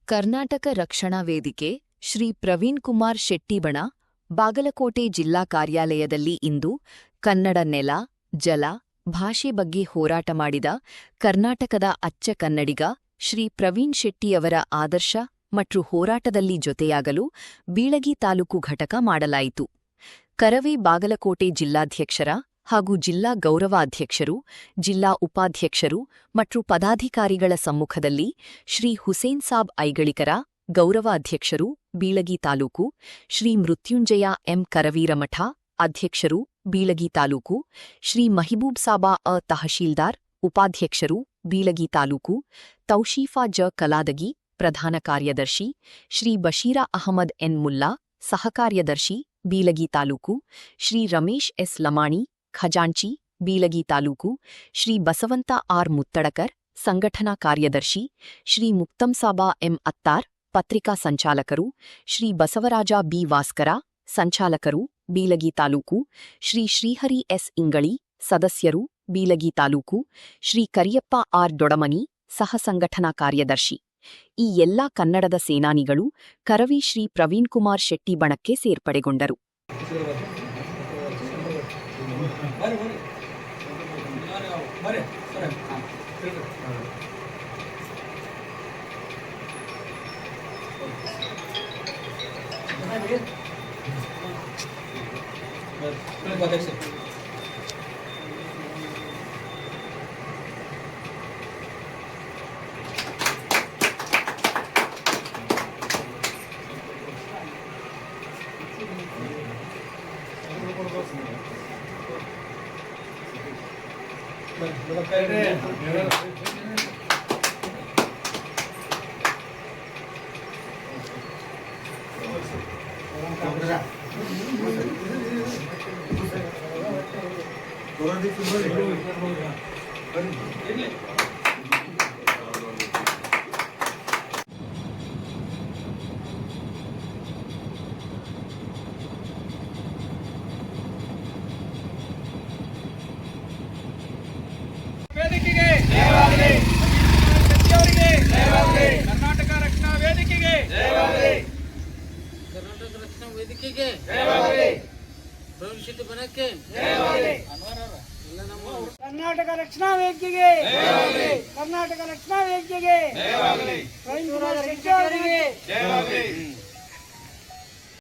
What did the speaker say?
ಕರ್ನಾಟಕ ರಕ್ಷಣಾ ವೇದಿಕೆ ಶ್ರೀ ಪ್ರವೀಣ್ ಕುಮಾರ್ ಶೆಟ್ಟಿಬಣ ಬಾಗಲಕೋಟೆ ಜಿಲ್ಲಾ ಕಾರ್ಯಾಲಯದಲ್ಲಿ ಇಂದು ಕನ್ನಡ ನೆಲ ಜಲ ಭಾಷೆ ಬಗ್ಗೆ ಹೋರಾಟ ಮಾಡಿದ ಕರ್ನಾಟಕದ ಅಚ್ಚ ಕನ್ನಡಿಗ ಶ್ರೀ ಪ್ರವೀಣ್ ಶೆಟ್ಟಿಯವರ ಆದರ್ಶ ಮತ್ತು ಹೋರಾಟದಲ್ಲಿ ಜೊತೆಯಾಗಲು ಬೀಳಗಿ ತಾಲೂಕು ಘಟಕ ಮಾಡಲಾಯಿತು. ಕರವೇ ಬಾಗಲಕೋಟೆ ಜಿಲ್ಲಾಧ್ಯಕ್ಷರ ಹಾಗೂ ಜಿಲ್ಲಾ ಗೌರವಾಧ್ಯಕ್ಷರು, ಜಿಲ್ಲಾ ಉಪಾಧ್ಯಕ್ಷರು ಮತ್ತು ಪದಾಧಿಕಾರಿಗಳ ಸಮ್ಮುಖದಲ್ಲಿ ಶ್ರೀ ಹುಸೇನ್ ಸಾಬ್ ಐಗಳಿಕರ, ಗೌರವಾಧ್ಯಕ್ಷರು, ಬೀಳಗಿ ತಾಲೂಕು, ಶ್ರೀ ಮೃತ್ಯುಂಜಯ ಎಂ ಕರವೀರಮಠ, ಅಧ್ಯಕ್ಷರು, ಬೀಳಗಿ ತಾಲೂಕು, ಶ್ರೀ ಮಹಿಬೂಬ್ ಸಾಬಾ ತಹಶೀಲ್ದಾರ್, ಉಪಾಧ್ಯಕ್ಷರು, ಬೀಳಗಿ ತಾಲೂಕು, ತೌಶೀಫಾ ಕಲಾದಗಿ, ಪ್ರಧಾನ ಕಾರ್ಯದರ್ಶಿ, ಶ್ರೀ ಬಶೀರಾ ಅಹಮದ್ ಎನ್ ಮುಲ್ಲಾ, ಸಹಕಾರ್ಯದರ್ಶಿ, ಬೀಳಗಿ ತಾಲೂಕು, ಶ್ರೀ ರಮೇಶ್ ಎಸ್ ಲಮಾಣಿ, ಖಜಾಂಚಿ, ಬೀಳಗಿ ತಾಲೂಕು, ಶ್ರೀ ಬಸವಂತ ಆರ್ ಮುತ್ತಡಕರ್, ಸಂಘಟನಾ ಕಾರ್ಯದರ್ಶಿ, ಶ್ರೀ ಮುಕ್ತಂಸಾಬಾ ಎಂ ಅತ್ತಾರ್, ಪತ್ರಿಕಾ ಸಂಚಾಲಕರು, ಶ್ರೀ ಬಸವರಾಜ ಬಿ ವಾಸ್ಕರ, ಸಂಚಾಲಕರು, ಬೀಳಗಿ ತಾಲೂಕು, ಶ್ರೀ ಶ್ರೀಹರಿ ಎಸ್ ಇಂಗಳಿ, ಸದಸ್ಯರು, ಬೀಳಗಿ ತಾಲೂಕು, ಶ್ರೀ ಕರಿಯಪ್ಪ ಆರ್ ದೊಡಮನಿ, ಸಹ ಸಂಘಟನಾ ಕಾರ್ಯದರ್ಶಿ. ಈ ಎಲ್ಲಾ ಕನ್ನಡದ ಸೇನಾನಿಗಳು ಕರವಿ ಶ್ರೀ ಪ್ರವೀಣ್ ಕುಮಾರ್ ಶೆಟ್ಟಿ ಬಣಕ್ಕೆ ಸೇರ್ಪಡೆಗೊಂಡರು. ವೇದಿಕೆಗೆ ಕರ್ನಾಟಕ ರಕ್ಷಣಾ ವೇದಿಕೆಗೆ ಕರ್ನಾಟಕ ರಕ್ಷಣಾ ವೇದಿಕೆಗೆ ಪ್ರವೀಣ್ ಶೆಟ್ಟಿ ಬಣಕ್ಕೆ ಕರ್ನಾಟಕ ರಕ್ಷಣಾ ವೇದಿಕೆಗೆ ಕರ್ನಾಟಕ ರಕ್ಷಣಾ ವೇದಿಕೆಗೆ ಪ್ರವೀಣ್ ಕುಮಾರ್ ಶೆಟ್ಟಿ ಅವರಿಗೆ